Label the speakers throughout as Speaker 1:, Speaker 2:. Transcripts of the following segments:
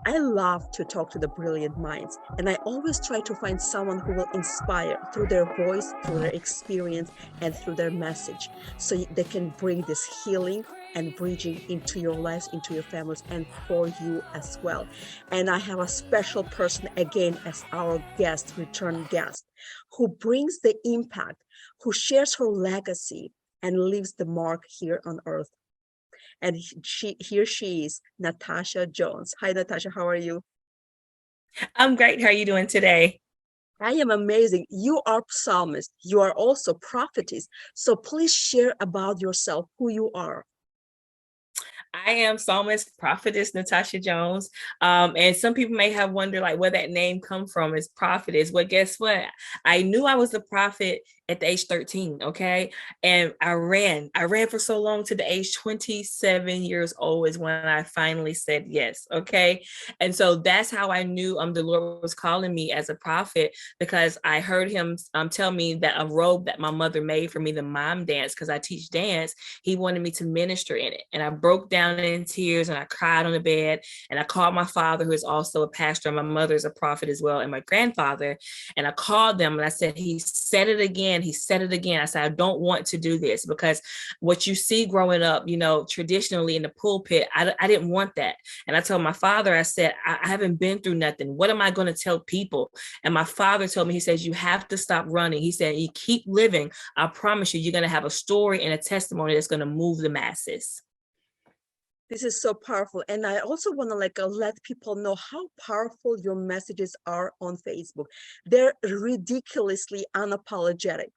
Speaker 1: I love to talk to the brilliant minds, and I always try to find someone who will inspire through their voice, through their experience, and through their message, so they can bring this healing and bridging into your lives, into your families, and for you as well. And I have a special person again as our guest, return guest, who brings the impact, who shares her legacy and leaves the mark here on earth. And here she is, Natasha Jones. Hi, Natasha, how are you?
Speaker 2: I'm great. How are you doing today?
Speaker 1: I am amazing. You are psalmist. You are also prophetess. So please share about yourself, who you are.
Speaker 2: I am psalmist prophetess Natasha Jones. And some people may have wondered like where that name come from is prophetess. Well, guess what? I knew I was a prophet at the age 13. Okay. And I ran for so long to the age 27 years old is when I finally said yes. Okay. And so that's how I knew the Lord was calling me as a prophet, because I heard him tell me that a robe that my mother made for me, the mom dance, because I teach dance, he wanted me to minister in it. And I broke down in tears and I cried on the bed. And I called my father, who is also a pastor, and my mother is a prophet as well, and my grandfather. And I called them and I said, he said it again. He said it again. I said, I don't want to do this, because what you see growing up, traditionally in the pulpit, I didn't want that. And I told my father, I said, I haven't been through nothing. What am I going to tell people? And my father told me, he says, you have to stop running. He said, you keep living. I promise you, you're going to have a story and a testimony that's going to move the masses.
Speaker 1: This is so powerful. And I also want to let people know how powerful your messages are on Facebook. They're ridiculously unapologetic.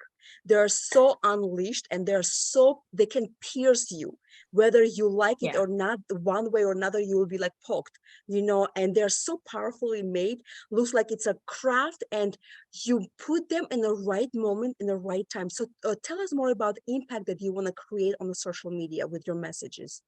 Speaker 1: They're so unleashed, and they can pierce you, whether you like it or not. One way or another, you will be like poked, and they're so powerfully made. Looks like it's a craft, and you put them in the right moment, in the right time. So tell us more about the impact that you want to create on the social media with your messages.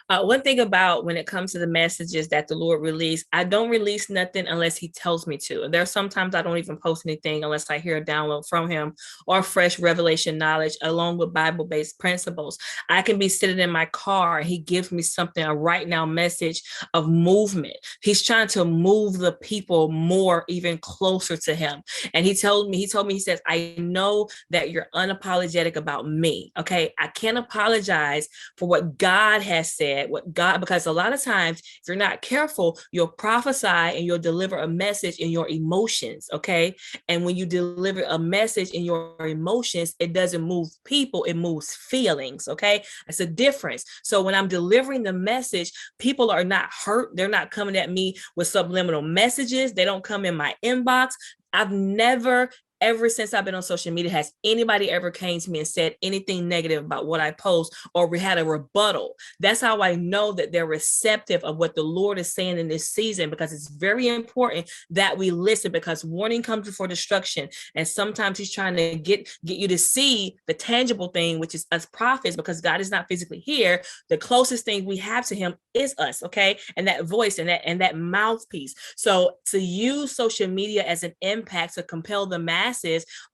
Speaker 2: One thing about when it comes to the messages that the Lord release, I don't release nothing unless he tells me to. There's sometimes I don't even post anything unless I hear a download from him or fresh revelation knowledge along with Bible-based principles. I can be sitting in my car and he gives me something, a right now message of movement. He's trying to move the people more, even closer to him. And he told me, he says, I know that you're unapologetic about me. Okay. I can't apologize for what God has said, because a lot of times, if you're not careful, you'll prophesy and you'll deliver a message in your emotions. Okay. And when you deliver a message in your emotions, it doesn't move people, it moves feelings. Okay. That's a difference. So when I'm delivering the message, people are not hurt. They're not coming at me with subliminal messages. They don't come in my inbox. I've never, ever since I've been on social media, has anybody ever came to me and said anything negative about what I post or we had a rebuttal. That's how I know that they're receptive of what the Lord is saying in this season, because it's very important that we listen, because warning comes before destruction. And sometimes he's trying to get you to see the tangible thing, which is us prophets, because God is not physically here. The closest thing we have to him is us, okay? And that voice and that mouthpiece. So to use social media as an impact to compel the masses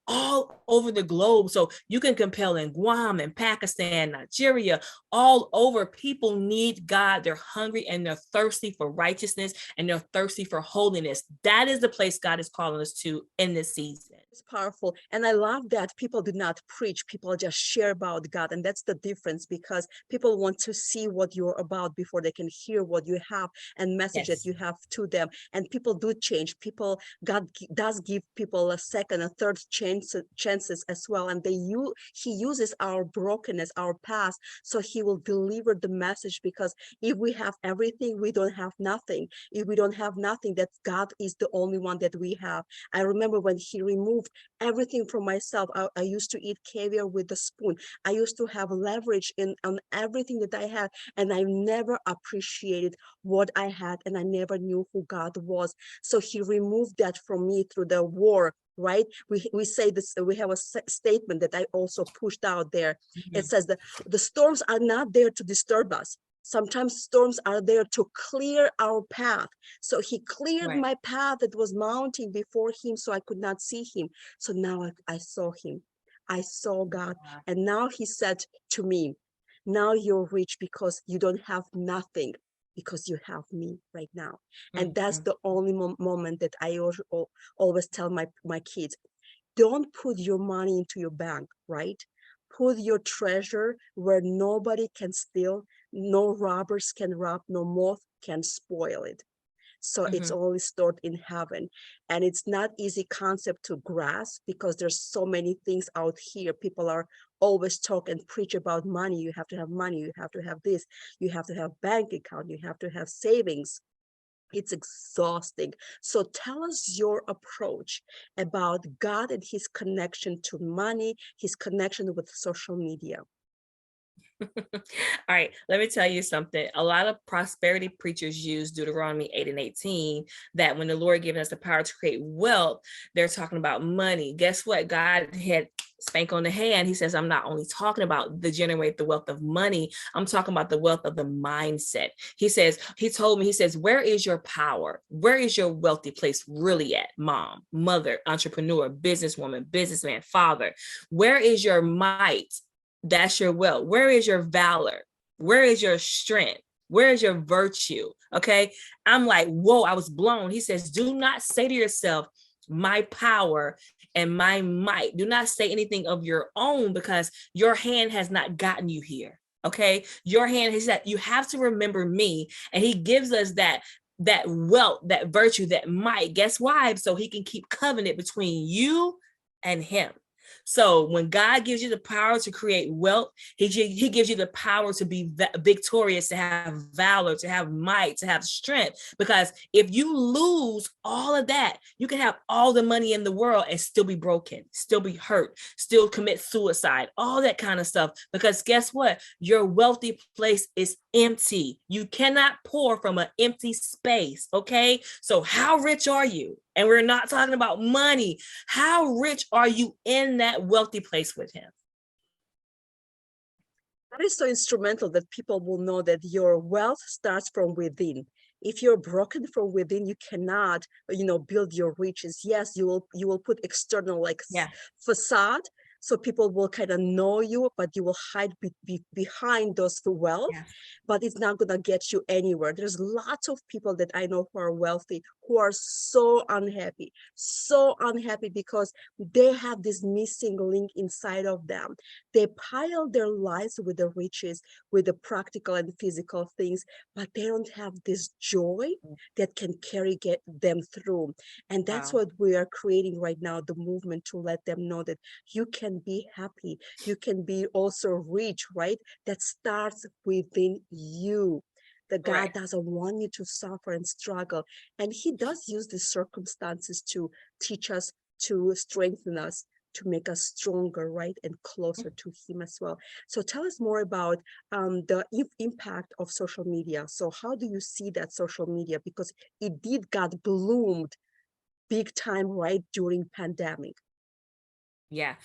Speaker 2: all over the globe. So you can compel in Guam and Pakistan, Nigeria, all over. People need God. They're hungry and they're thirsty for righteousness and they're thirsty for holiness. That is the place God is calling us to in this season.
Speaker 1: It's powerful. And I love that people do not preach, people just share about God. And that's the difference, because people want to see what you're about before they can hear what you have and message that you have to them. And people do change. God does give people a second, a third chances as well. And he uses our brokenness, our past, so he will deliver the message, because if we have everything, we don't have nothing. If we don't have nothing, that God is the only one that we have. I remember when he removed everything from myself. I used to eat caviar with a spoon. I used to have leverage on everything that I had, and I never appreciated what I had, and I never knew who God was. So he removed that from me through the war. Right, we say this, we have a statement that I also pushed out there. It says that the storms are not there to disturb us. Sometimes storms are there to clear our path. So he cleared my path that was mounting before him, so I could not see him. So now I saw him. I saw God. And now he said to me, now you're rich because you don't have nothing. because you have me right now. And that's the only moment that I always tell my kids, don't put your money into your bank, right? Put your treasure where nobody can steal, no robbers can rob, no moth can spoil it. So it's only stored in heaven. And it's not easy concept to grasp because there's so many things out here. People are always talk and preach about money. You have to have money. You have to have this. You have to have bank account. You have to have savings. It's exhausting. So tell us your approach about God and his connection to money, his connection with social media.
Speaker 2: All right, let me tell you something. A lot of prosperity preachers use Deuteronomy 8 and 18, that when the Lord given us the power to create wealth, they're talking about money. Guess what? God had spank on the hand. He says, I'm not only talking about the generate the wealth of money, I'm talking about the wealth of the mindset. He says, he told me, he says, where is your power? Where is your wealthy place really at? Mom, mother, entrepreneur, businesswoman, businessman, father. Where is your might? That's your wealth. Where is your valor? Where is your strength? Where is your virtue? Okay. I'm like, whoa, I was blown. He says, do not say to yourself, my power and my might. Do not say anything of your own, because your hand has not gotten you here. Okay. Your hand is that you have to remember me. And he gives us that wealth, that virtue, that might. Guess why? So he can keep covenant between you and him. So when God gives you the power to create wealth, he gives you the power to be victorious, to have valor, to have might, to have strength. Because if you lose all of that, you can have all the money in the world and still be broken, still be hurt, still commit suicide, all that kind of stuff. Because guess what? Your wealthy place is empty. You cannot pour from an empty space. Okay. So how rich are you? And we're not talking about money. How rich are you in that wealthy place with him?
Speaker 1: That is so instrumental, that people will know that your wealth starts from within. If you're broken from within, you cannot, build your riches. Yes, you will put external facade, so people will kind of know you, but you will hide behind those wealth. Yeah. But it's not gonna get you anywhere. There's lots of people that I know who are wealthy, who are so unhappy because they have this missing link inside of them. They pile their lives with the riches, with the practical and physical things, but they don't have this joy that can get them through. And that's what we are creating right now, the movement, to let them know that you can be happy, you can be also rich, right? That starts within you. That God doesn't want you to suffer and struggle. And he does use these circumstances to teach us, to strengthen us, to make us stronger, right? And closer to him as well. So tell us more about the impact of social media. So how do you see that social media? Because it did got bloomed big time, right, during pandemic.
Speaker 2: Yeah.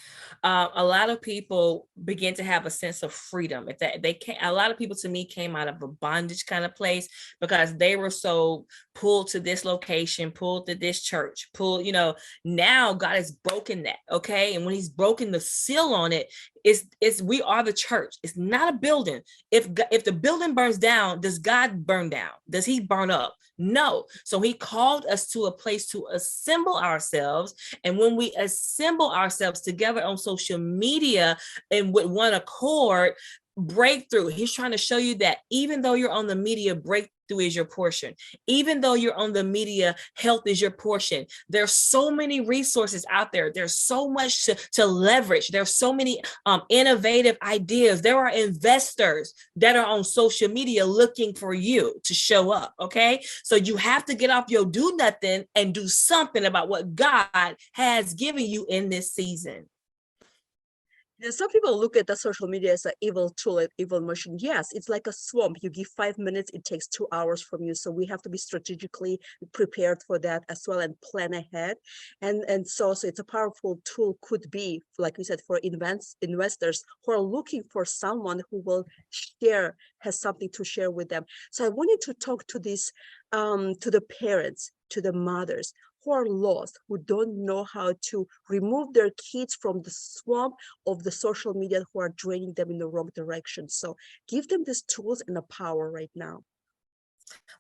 Speaker 2: A lot of people begin to have a sense of freedom. If that they can't, a lot of people to me came out of a bondage kind of place, because they were so pulled to this location, pulled to this church, now God has broken that. Okay. And when he's broken the seal on it, it's we are the church. It's not a building. If the building burns down, does God burn down? Does he burn up? No. So he called us to a place to assemble ourselves. And when we assemble ourselves together on social media and with one accord, breakthrough. He's trying to show you that even though you're on the media, breakthrough is your portion. Even though you're on the media, health is your portion. There's so many resources out there. There's so much to leverage. There's so many innovative ideas. There are investors that are on social media looking for you to show up. Okay. So you have to get off your do nothing and do something about what God has given you in this season.
Speaker 1: And some people look at the social media as an evil tool, an evil machine. Yes, it's like a swamp. You give 5 minutes, it takes 2 hours from you. So we have to be strategically prepared for that as well and plan ahead. And so it's a powerful tool, could be, like we said, for investors who are looking for someone who will has something to share with them. So I wanted to talk to this, to the parents, to the mothers who are lost, who don't know how to remove their kids from the swamp of the social media, who are draining them in the wrong direction. So give them these tools and the power right now.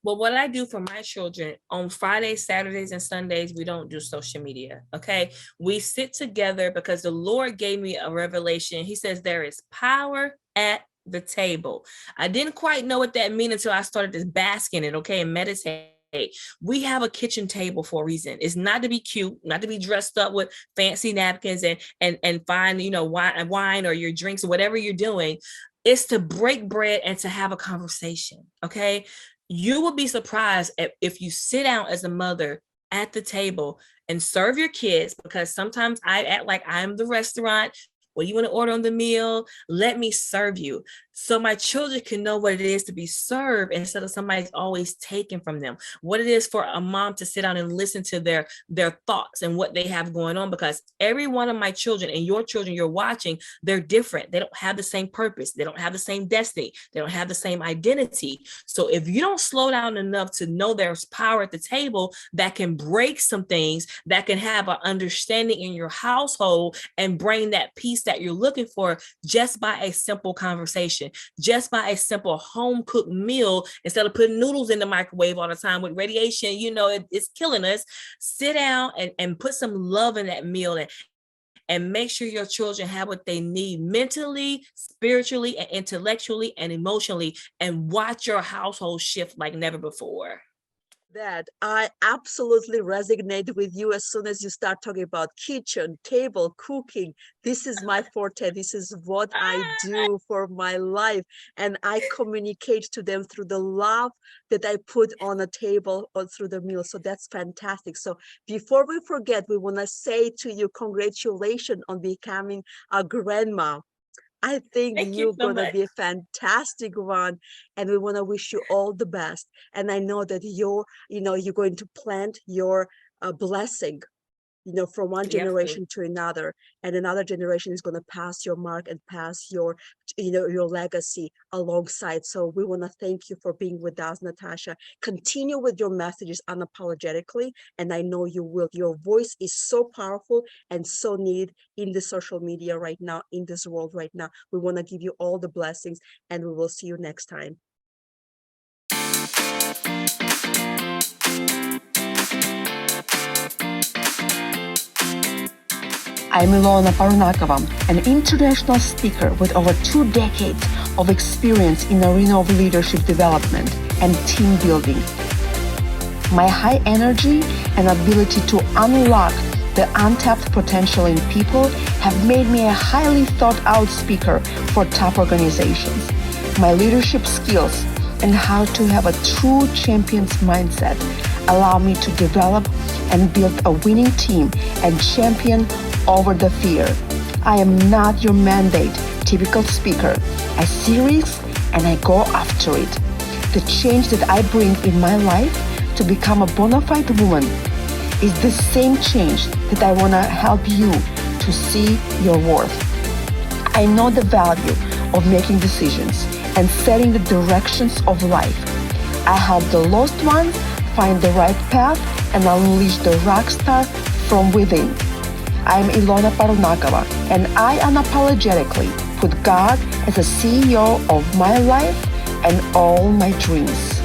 Speaker 2: Well, what I do for my children on Fridays, Saturdays, and Sundays, we don't do social media. Okay. We sit together because the Lord gave me a revelation. He says there is power at the table. I didn't quite know what that meant until I started to bask in it, okay, and meditate. We have a kitchen table for a reason. It's not to be cute, not to be dressed up with fancy napkins and fine, wine or your drinks or whatever you're doing. It's to break bread and to have a conversation. Okay. You will be surprised if you sit down as a mother at the table and serve your kids, because sometimes I act like I'm the restaurant. What do you want to order on the meal? Let me serve you. So my children can know what it is to be served instead of somebody's always taken from them. What it is for a mom to sit down and listen to their thoughts and what they have going on, because every one of my children and your children you're watching, they're different. They don't have the same purpose. They don't have the same destiny. They don't have the same identity. So if you don't slow down enough to know there's power at the table that can break some things, that can have an understanding in your household and bring that peace that you're looking for just by a simple conversation, just by a simple home cooked meal, instead of putting noodles in the microwave all the time with radiation, it's killing us. Sit down and put some love in that meal and make sure your children have what they need mentally, spiritually, and intellectually and emotionally, and watch your household shift like never before.
Speaker 1: That I absolutely resonate with you. As soon as you start talking about kitchen, table, cooking, this is my forte. This is what I do for my life. And I communicate to them through the love that I put on a table or through the meal. So that's fantastic. So before we forget, we want to say to you, congratulations on becoming a grandma. I think you're going to be a fantastic one, and we want to wish you all the best. And I know that you're going to plant your blessing, from one generation to another, and another generation is going to pass your mark and pass your legacy alongside. So we want to thank you for being with us, Natasha. Continue with your messages unapologetically, and I know you will. Your voice is so powerful and so needed in the social media right now, in this world right now. We want to give you all the blessings, and we will see you next time.
Speaker 3: I'm Ilona Parunakova, an international speaker with over 2 decades of experience in the arena of leadership development and team building. My high energy and ability to unlock the untapped potential in people have made me a highly thought-out speaker for top organizations. My leadership skills and how to have a true champion's mindset allow me to develop and build a winning team and champion over the fear. I am not your mandate typical speaker. I see risks and I go after it. The change that I bring in my life to become a bona fide woman is the same change that I want to help you to see your worth. I know the value of making decisions and setting the directions of life. I help the lost ones find the right path and unleash the rock star from within. I'm Ilona Parunakova, and I unapologetically put God as the CEO of my life and all my dreams.